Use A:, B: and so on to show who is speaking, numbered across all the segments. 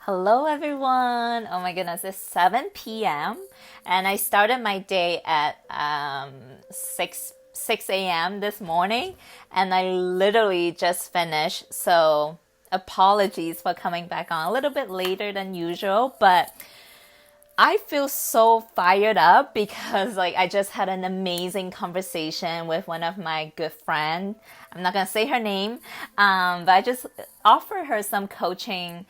A: Hello, everyone. Oh my goodness, it's 7 p.m. and I started my day at 6 a.m. this morning, and I literally just finished. So apologies for coming back on a little bit later than usual, but I feel so fired up because I just had an amazing conversation with one of my good friend. I'm not gonna say her name, but I just offer her some coaching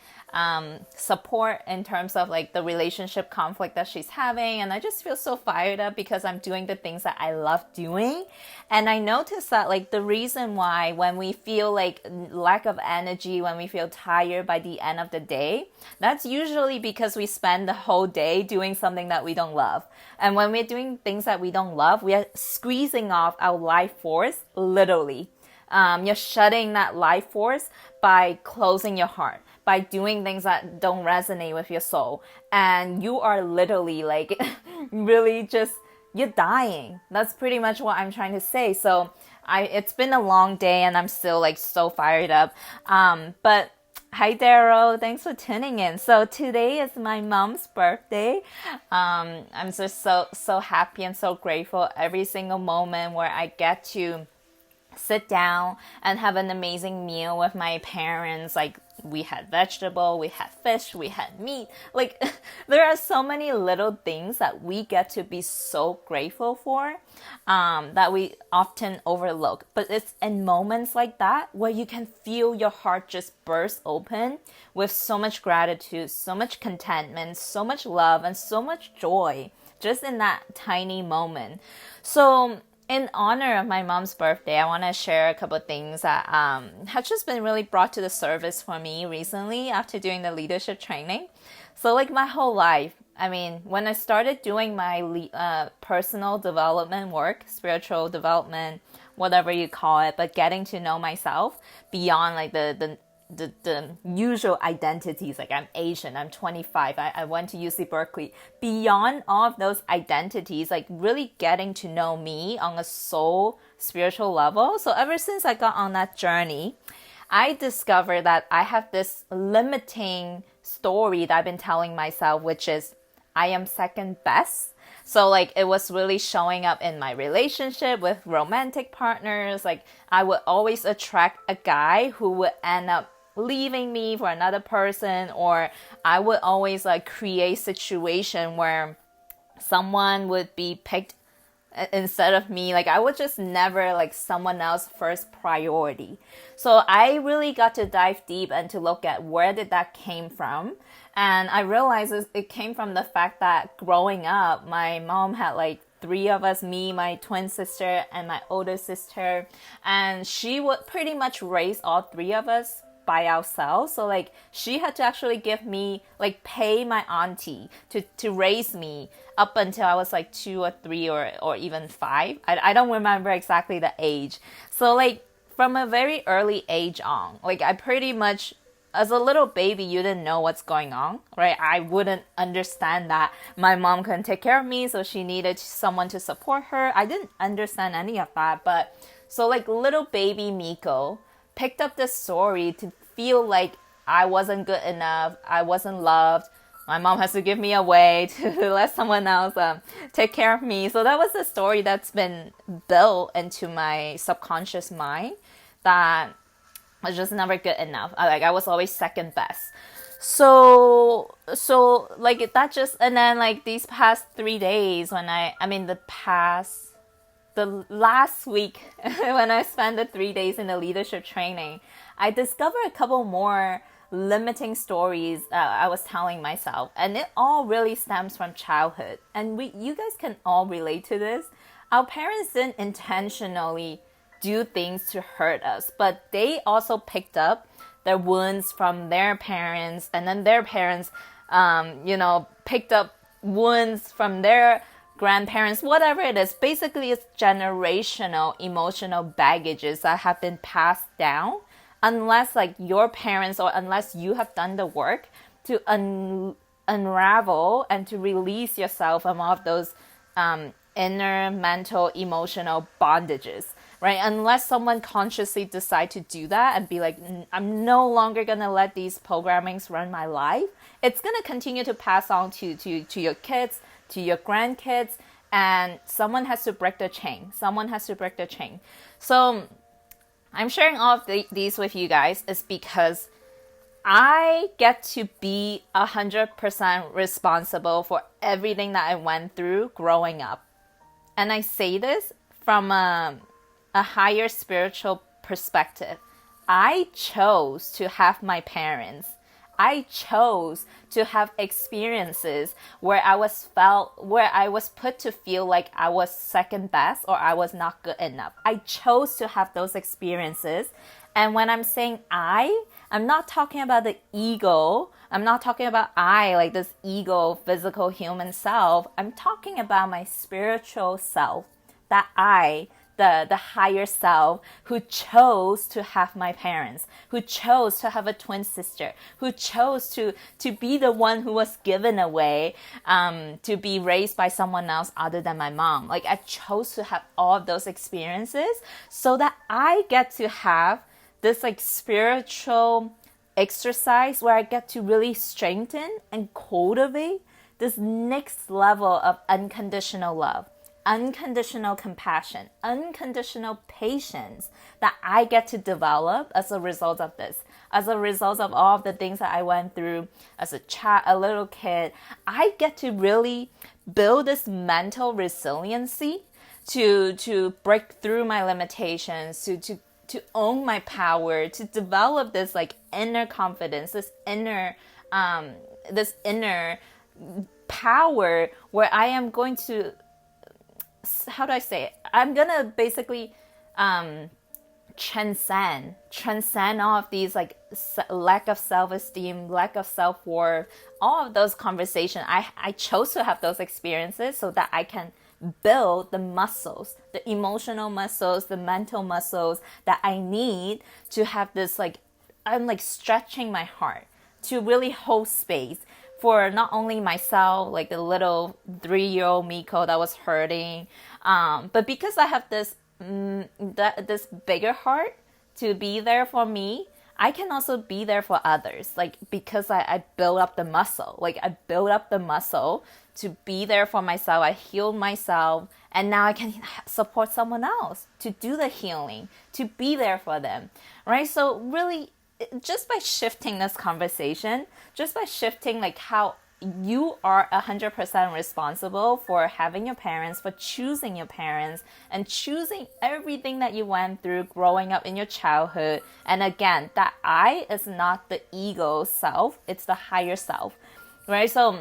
A: support in terms of the relationship conflict that she's having. And I just feel so fired up because I'm doing the things that I love doing. And I noticed that the reason why when we feel lack of energy, when we feel tired by the end of the day, that's usually because we spend the whole day doing something that we don't love. And when we're doing things that we don't love, we are squeezing off our life force, literally. You're shutting that life force by closing your heart, by doing things that don't resonate with your soul. And you are literally really just, you're dying. That's pretty much what I'm trying to say. So it's been a long day and I'm still so fired up. But hi, Daryl. Thanks for tuning in. So today is my mom's birthday. I'm just so happy and so grateful every single moment where I get to sit down and have an amazing meal with my parents. We had vegetable, we had fish, we had meat. There are so many little things that we get to be so grateful for, that we often overlook. But it's in moments like that where you can feel your heart just burst open with so much gratitude, so much contentment, so much love, and so much joy just in that tiny moment. So in honor of my mom's birthday, I want to share a couple of things that have just been really brought to the surface for me recently after doing the leadership training. So my whole life, when I started doing my personal development work, spiritual development, whatever you call it, but getting to know myself beyond the usual identities. I'm Asian, I'm 25, I went to UC Berkeley. Beyond all of those identities, really getting to know me on a soul spiritual level. So ever since I got on that journey, I discovered that I have this limiting story that I've been telling myself, which is I am second best. So it was really showing up in my relationship with romantic partners. I would always attract a guy who would end up leaving me for another person, or I would always create situation where someone would be picked instead of me. I would just never someone else first priority. So I really got to dive deep and to look at where did that came from. And I realized it came from the fact that growing up, my mom had three of us, me, my twin sister, and my older sister. And she would pretty much raise all three of us by ourselves. So she had to actually give me, pay my auntie to raise me up until I was 2 or 3 or even 5. I don't remember exactly the age. So from a very early age on, I pretty much, as a little baby, you didn't know what's going on, right? I wouldn't understand that my mom couldn't take care of me, so she needed someone to support her. I didn't understand any of that. But so little baby Miko picked up this story to feel like I wasn't good enough, I wasn't loved. My mom has to give me away to let someone else take care of me. So that was the story that's been built into my subconscious mind, that I was just never good enough. I was always second best. So that just, and then these past 3 days when the last week when I spent the 3 days in the leadership training, I discovered a couple more limiting stories I was telling myself. And it all really stems from childhood. And you guys can all relate to this. Our parents didn't intentionally do things to hurt us, but they also picked up their wounds from their parents, and then their parents, picked up wounds from their grandparents, whatever it is. Basically, it's generational emotional baggages that have been passed down, unless your parents, or unless you have done the work to unravel and to release yourself from all of those inner mental emotional bondages. right? Unless someone consciously decide to do that and be like, I'm no longer going to let these programmings run my life. It's going to continue to pass on to your kids, to your grandkids, and someone has to break the chain. Someone has to break the chain. So I'm sharing all of these with you guys is because I get to be 100% responsible for everything that I went through growing up. And I say this from a higher spiritual perspective. I chose to have my parents. I chose to have experiences where I was put to feel like I was second best or I was not good enough. I chose to have those experiences. And when I'm saying I'm not talking about the ego. I'm not talking about like this ego, physical human self. I'm talking about my spiritual self, that the higher self who chose to have my parents, who chose to have a twin sister, who chose to be the one who was given away, to be raised by someone else other than my mom. Like, I chose to have all of those experiences so that I get to have this like spiritual exercise where I get to really strengthen and cultivate this next level of unconditional love, unconditional compassion, unconditional patience that I get to develop as a result of this, as a result of all of the things that I went through as a little kid. I get to really build this mental resiliency to break through my limitations, to own my power, to develop this like inner confidence, this inner power where I am going to, how do I say it? I'm gonna basically transcend all of these like lack of self-esteem, lack of self-worth, all of those conversations. I chose to have those experiences so that I can build the muscles, the emotional muscles, the mental muscles that I need to have this like, I'm like stretching my heart to really hold space for not only myself, like the little 3-year-old Miko that was hurting, but because I have this this bigger heart to be there for me, I can also be there for others. Like, because I build up the muscle, like I build up the muscle to be there for myself. I healed myself, and now I can support someone else to do the healing, to be there for them, right? So really, just by shifting this conversation, just by shifting like how you are 100% responsible for having your parents, for choosing your parents, and choosing everything that you went through growing up in your childhood. And again, that I is not the ego self, it's the higher self, right? So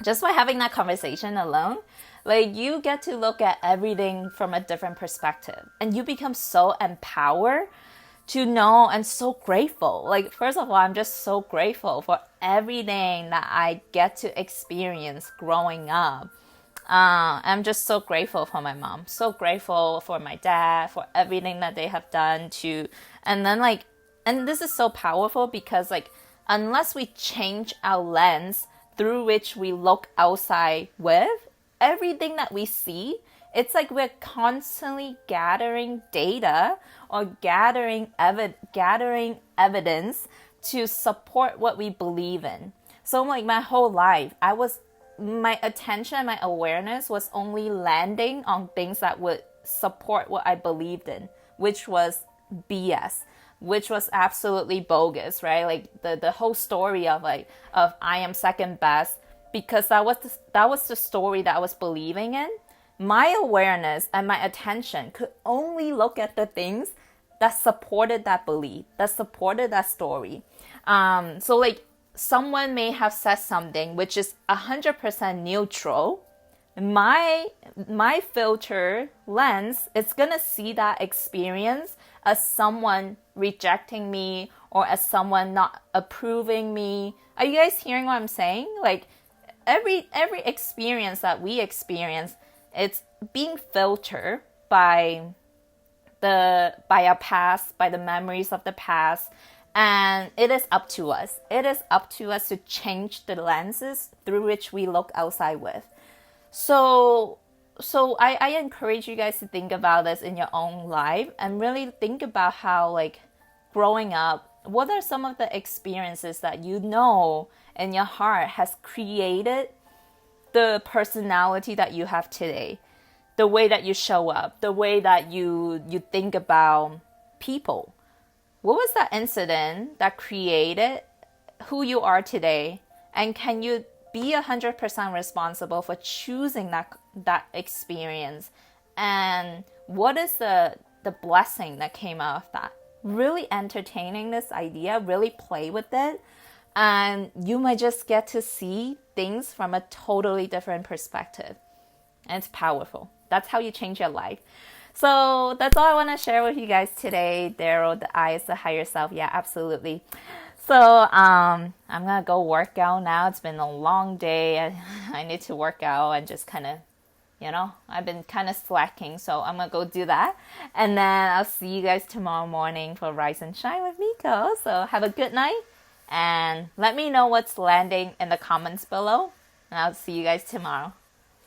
A: just by having that conversation alone, like, you get to look at everything from a different perspective, and you become so empowered to know and so grateful. Like, first of all, I'm just so grateful for everything that I get to experience growing up. I'm just so grateful for my mom, so grateful for my dad, for everything that they have done to, and then like, and this is so powerful because like, unless we change our lens through which we look outside with, everything that we see, it's like we're constantly gathering data or gathering evidence to support what we believe in. So like my whole life, my attention, my awareness was only landing on things that would support what I believed in, which was BS, which was absolutely bogus, right? Like the whole story of I am second best, because that was the story that I was believing in. My awareness and my attention could only look at the things that supported that belief, that supported that story. So like, someone may have said something which is 100% neutral. My filter lens is gonna see that experience as someone rejecting me or as someone not approving me. Are you guys hearing what I'm saying? Like, every experience that we experience, it's being filtered by our past, by the memories of the past, and it is up to us. It is up to us to change the lenses through which we look outside with. So so I encourage you guys to think about this in your own life and really think about how, like, growing up, what are some of the experiences that you know in your heart has created the personality that you have today, the way that you show up, the way that you think about people. What was that incident that created who you are today? And can you be 100% responsible for choosing that experience? And what is the blessing that came out of that? Really entertaining this idea, really play with it, and you might just get to see things from a totally different perspective. And it's powerful. That's how you change your life. So that's all I want to share with you guys today. Daryl, the I is the higher self. Yeah, absolutely. So I'm going to go work out now. It's been a long day. I need to work out and just kind of, I've been kind of slacking. So I'm going to go do that. And then I'll see you guys tomorrow morning for Rise and Shine with Miko. So have a good night. And let me know what's landing in the comments below. And I'll see you guys tomorrow.